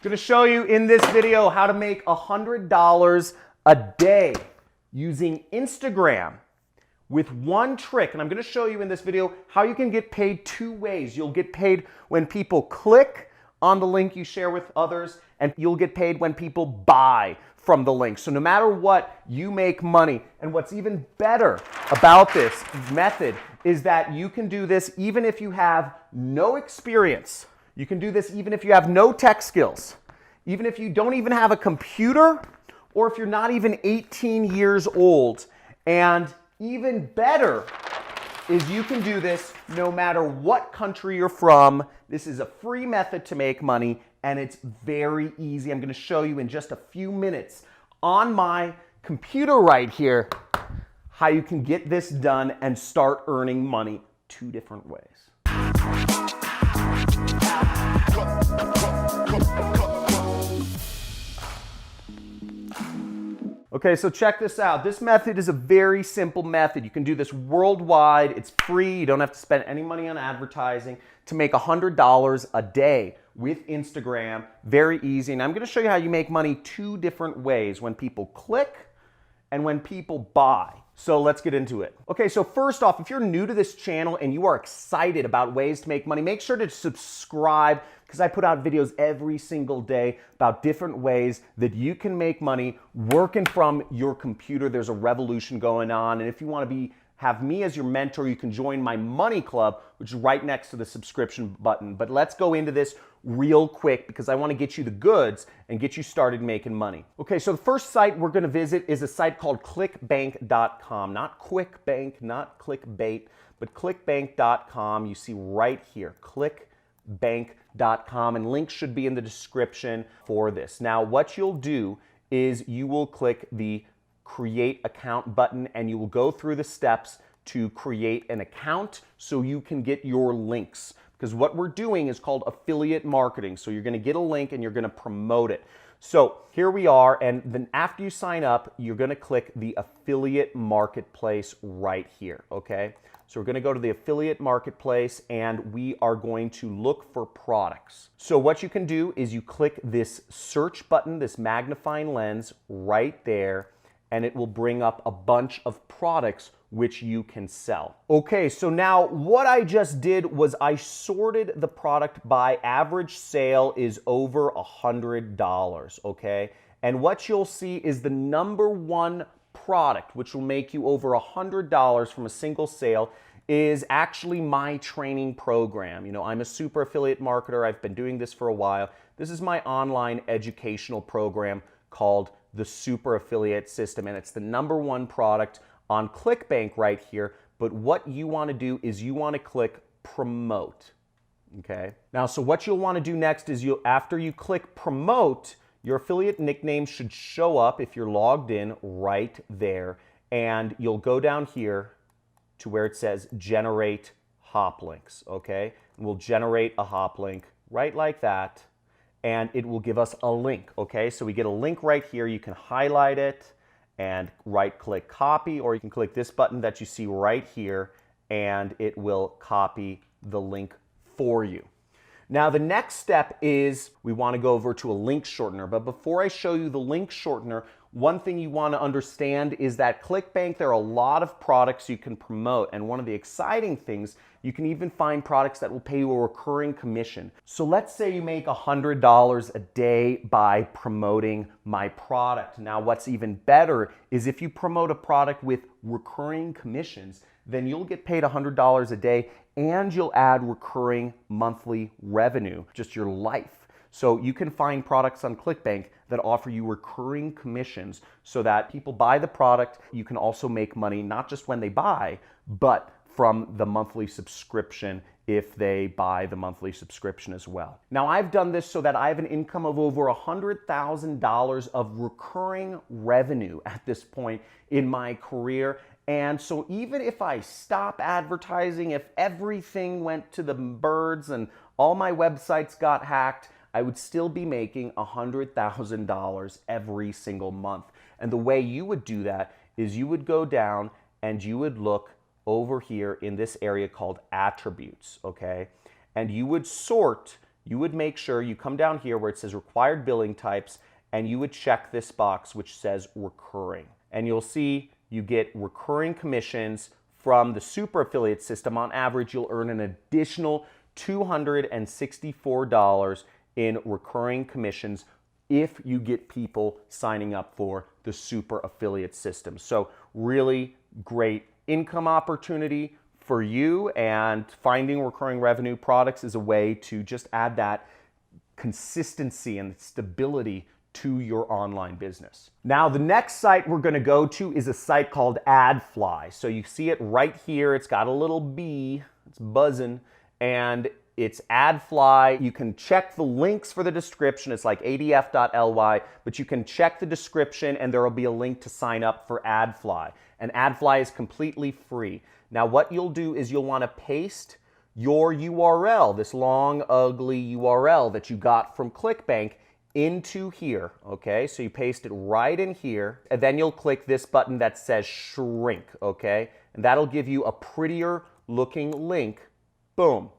I'm going to show you in this video how to make $100 a day using Instagram with one trick. And I'm going to show you in this video how you can get paid two ways. You'll get paid when people click on the link you share with others, and you'll get paid when people buy from the link. So no matter what, you make money. And what's even better about this method is that you can do this even if you have no experience. You can do this even if you have no tech skills, even if you don't even have a computer, or if you're not even 18 years old. And even better is you can do this no matter what country you're from. This is a free method to make money, and it's very easy. I'm going to show you in just a few minutes on my computer right here how you can get this done and start earning money two different ways. Okay, so check this out. This method is a very simple method. You can do this worldwide. It's free. You don't have to spend any money on advertising to make $100 a day with Instagram. Very easy. And I'm going to show you how you make money two different ways: when people click and when people buy. So let's get into it. Okay, so first off, if you're new to this channel and you are excited about ways to make money, make sure to subscribe, because I put out videos every single day about different ways that you can make money working from your computer. There's a revolution going on. And if you want to have me as your mentor, you can join my money club, which is right next to the subscription button. But let's go into this real quick because I want to get you the goods and get you started making money. Okay, so the first site we're going to visit is a site called ClickBank.com. Not QuickBank, not clickbait, but ClickBank.com. You see right here, ClickBank.com, and links should be in the description for this. Now, what you'll do is you will click the Create Account button, and you will go through the steps to create an account so you can get your links. Because what we're doing is called affiliate marketing. So you're going to get a link and you're going to promote it. So here we are, and then after you sign up, you're going to click the affiliate marketplace right here, okay? So we're going to go to the affiliate marketplace and we are going to look for products. So what you can do is you click this search button, this magnifying lens right there, and it will bring up a bunch of products which you can sell. Okay, so now what I just did was I sorted the product by average sale is over $100, okay? And what you'll see is the number one product, which will make you over $100 from a single sale, is actually my training program. You know, I'm a super affiliate marketer. I've been doing this for a while. This is my online educational program called the Super Affiliate System, and it's the number one product on ClickBank right here. But what you want to do is you want to click promote. Okay. Now, so what you'll want to do next is after you click promote, your affiliate nickname should show up if you're logged in right there, and you'll go down here to where it says generate hop links. Okay. And we'll generate a hop link right like that, and it will give us a link. Okay. So we get a link right here. You can highlight it and right click copy, or you can click this button that you see right here and it will copy the link for you. Now the next step is we want to go over to a link shortener, but before I show you the link shortener, one thing you want to understand is that ClickBank, there are a lot of products you can promote, and one of the exciting things, you can even find products that will pay you a recurring commission. So let's say you make $100 a day by promoting my product. Now what's even better is if you promote a product with recurring commissions, then you'll get paid $100 a day and you'll add recurring monthly revenue, just your life. So you can find products on ClickBank that offer you recurring commissions so that people buy the product. You can also make money not just when they buy, but from the monthly subscription if they buy the monthly subscription as well. Now I've done this so that I have an income of over $100,000 of recurring revenue at this point in my career. And so even if I stop advertising, if everything went to the birds and all my websites got hacked, I would still be making $100,000 every single month. And the way you would do that is you would go down and you would look over here in this area called attributes, okay? And you would sort you would make sure you come down here where it says required billing types, and you would check this box which says recurring. And you'll see you get recurring commissions from the super affiliate system. On average, you'll earn an additional $264 in recurring commissions if you get people signing up for the super affiliate system. So really great income opportunity for you, and finding recurring revenue products is a way to just add that consistency and stability to your online business. Now, the next site we're going to go to is a site called AdFly. So you see it right here. It's got a little bee. It's buzzing. And it's AdFly. You can check the links for the description. It's like adf.ly, but you can check the description and there will be a link to sign up for AdFly. And AdFly is completely free. Now, what you'll do is you'll want to paste your URL, this long, ugly URL that you got from ClickBank, into here, okay? So you paste it right in here, and then you'll click this button that says shrink, okay? And that'll give you a prettier looking link, boom,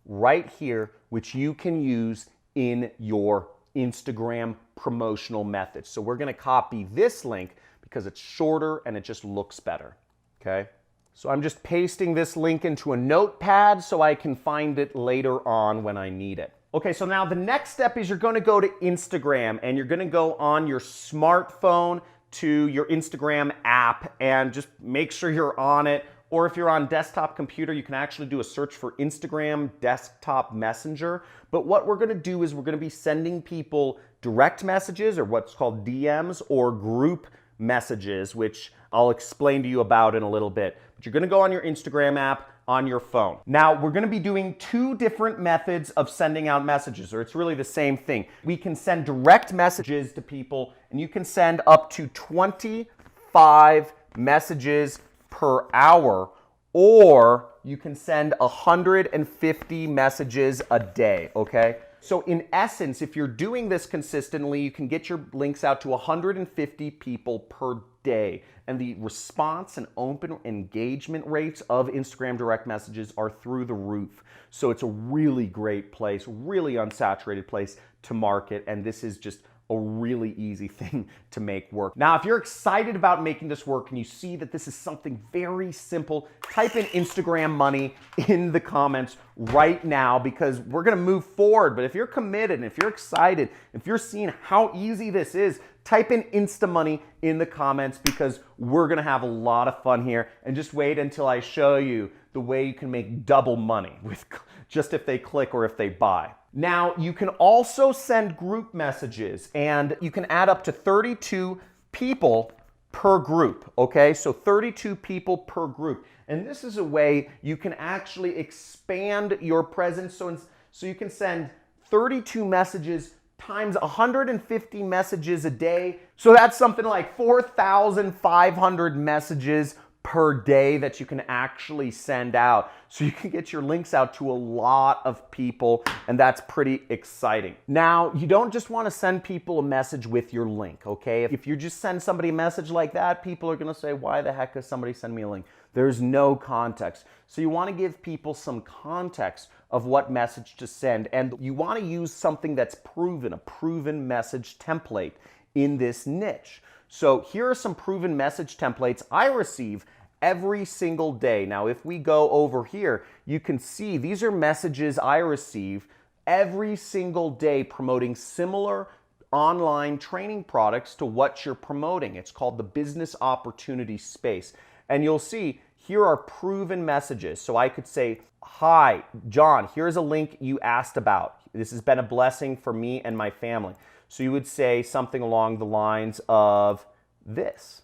right here, which you can use in your Instagram promotional methods. So we're gonna copy this link because it's shorter and it just looks better, okay? So I'm just pasting this link into a notepad so I can find it later on when I need it. Okay, so now the next step is you're going to go to Instagram, and you're going to go on your smartphone to your Instagram app and just make sure you're on it. Or if you're on desktop computer, you can actually do a search for Instagram desktop messenger. But what we're going to do is we're going to be sending people direct messages, or what's called DMs, or group messages, which I'll explain to you about in a little bit. But you're going to go on your Instagram app on your phone. Now, we're going to be doing two different methods of sending out messages, or it's really the same thing. We can send direct messages to people, and you can send up to 25 messages per hour, or you can send 150 messages a day, okay? So in essence, if you're doing this consistently, you can get your links out to 150 people per day. And the response and open engagement rates of Instagram direct messages are through the roof. So it's a really great place, really unsaturated place to market. And this is just a really easy thing to make work. Now, if you're excited about making this work and you see that this is something very simple, type in Instagram money in the comments right now, because we're gonna move forward. But if you're committed and if you're excited, if you're seeing how easy this is, type in Insta money in the comments, because we're gonna have a lot of fun here. And just wait until I show you the way you can make double money with just if they click or if they buy. Now, you can also send group messages, and you can add up to 32 people per group, okay? So 32 people per group. And this is a way you can actually expand your presence. So you can send 32 messages times 150 messages a day. So that's something like 4,500 messages per day that you can actually send out. So you can get your links out to a lot of people, and that's pretty exciting. Now, you don't just want to send people a message with your link, okay? If you just send somebody a message like that, people are going to say, why the heck does somebody send me a link? There's no context. So you want to give people some context of what message to send, and you want to use something that's proven, a proven message template in this niche. So here are some proven message templates I receive every single day. Now, if we go over here, you can see these are messages I receive every single day promoting similar online training products to what you're promoting. It's called the business opportunity space. And you'll see here are proven messages. So I could say, hi, John, here's a link you asked about. This has been a blessing for me and my family. So you would say something along the lines of this.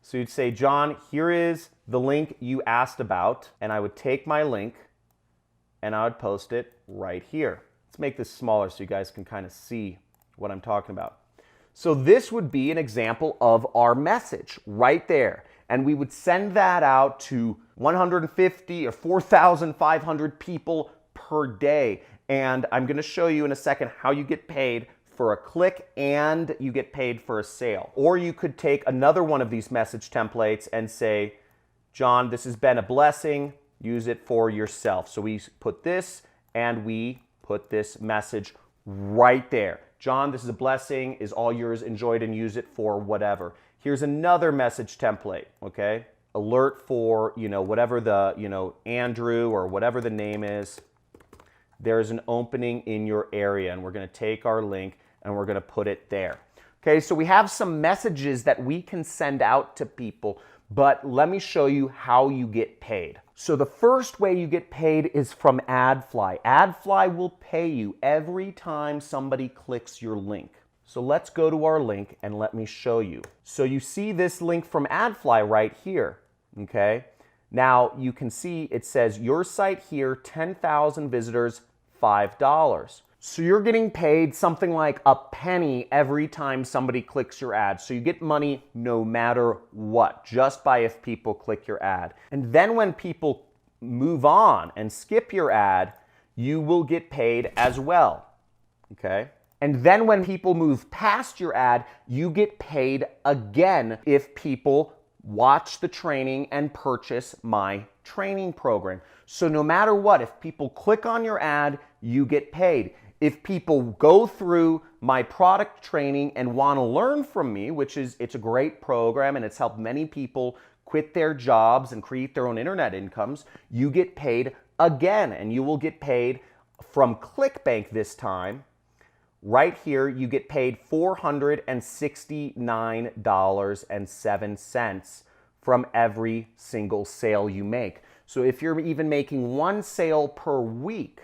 So you'd say, John, here is the link you asked about, and I would take my link and I would post it right here. Let's make this smaller so you guys can kind of see what I'm talking about. So this would be an example of our message right there. And we would send that out to 150 or 4,500 people per day. And I'm going to show you in a second how you get paid for a click and you get paid for a sale. Or you could take another one of these message templates and say, John, this has been a blessing. Use it for yourself. So we put this and we put this message right there. John, this is a blessing, is all yours, enjoy it and use it for whatever. Here's another message template, okay? Alert for, whatever the, Andrew or whatever the name is. There's an opening in your area, and we're gonna take our link and we're gonna put it there. Okay, so we have some messages that we can send out to people, but let me show you how you get paid. So the first way you get paid is from AdFly. AdFly will pay you every time somebody clicks your link. So let's go to our link and let me show you. So you see this link from AdFly right here, okay? Now you can see it says your site here, 10,000 visitors, $5. So you're getting paid something like a penny every time somebody clicks your ad. So you get money no matter what, just by if people click your ad. And then when people move on and skip your ad, you will get paid as well, okay? And then when people move past your ad, you get paid again if people watch the training and purchase my training program. So no matter what, if people click on your ad, you get paid. If people go through my product training and want to learn from me, it's a great program and it's helped many people quit their jobs and create their own internet incomes, you get paid again, and you will get paid from ClickBank this time. Right here, you get paid $469.07 from every single sale you make. So if you're even making one sale per week,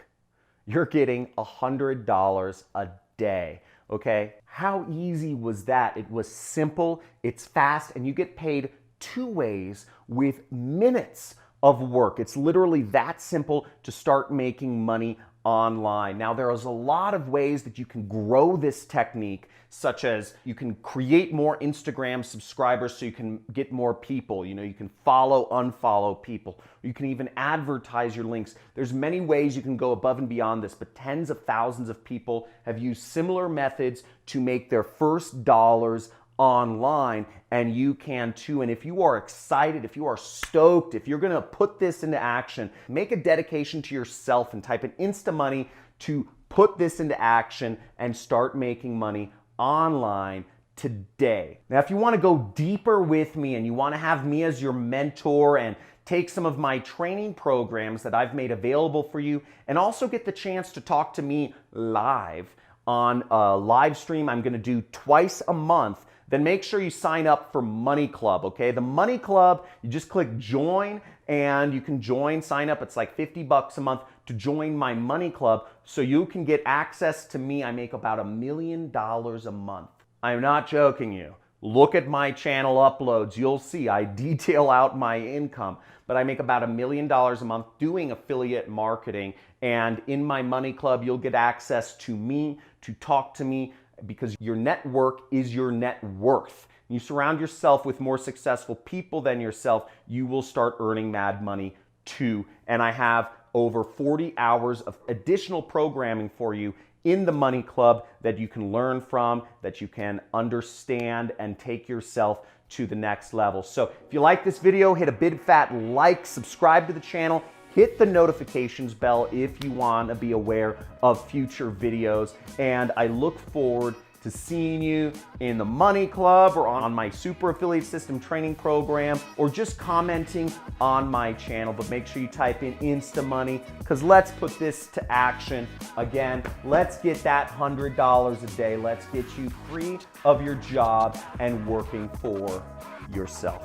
you're getting $100 a day, okay? How easy was that? It was simple, it's fast, and you get paid 2 ways with minutes of work. It's literally that simple to start making money online. Now, there is a lot of ways that you can grow this technique, such as you can create more Instagram subscribers so you can get more people. You can follow, unfollow people. You can even advertise your links. There's many ways you can go above and beyond this, but tens of thousands of people have used similar methods to make their first dollars online, and you can too. And if you are excited, if you are stoked, if you're gonna put this into action, make a dedication to yourself and type in Insta Money to put this into action and start making money online today. Now, if you wanna go deeper with me and you wanna have me as your mentor and take some of my training programs that I've made available for you and also get the chance to talk to me live on a live stream I'm gonna do twice a month, then make sure you sign up for Money Club, okay? The Money Club, you just click join and you can sign up. It's like $50 a month to join my Money Club so you can get access to me. I make about $1 million a month. I'm not joking you. Look at my channel uploads. You'll see I detail out my income, but I make about $1 million a month doing affiliate marketing. And in my Money Club, you'll get access to me, to talk to me, because your network is your net worth. You surround yourself with more successful people than yourself, you will start earning mad money too. And I have over 40 hours of additional programming for you in the Money Club that you can learn from, that you can understand and take yourself to the next level. So if you like this video, hit a big fat like, subscribe to the channel, hit the notifications bell if you want to be aware of future videos. And I look forward to seeing you in the Money Club or on my Super Affiliate System training program, or just commenting on my channel. But make sure you type in Insta Money, because let's put this to action. Again, let's get that $100 a day. Let's get you free of your job and working for yourself.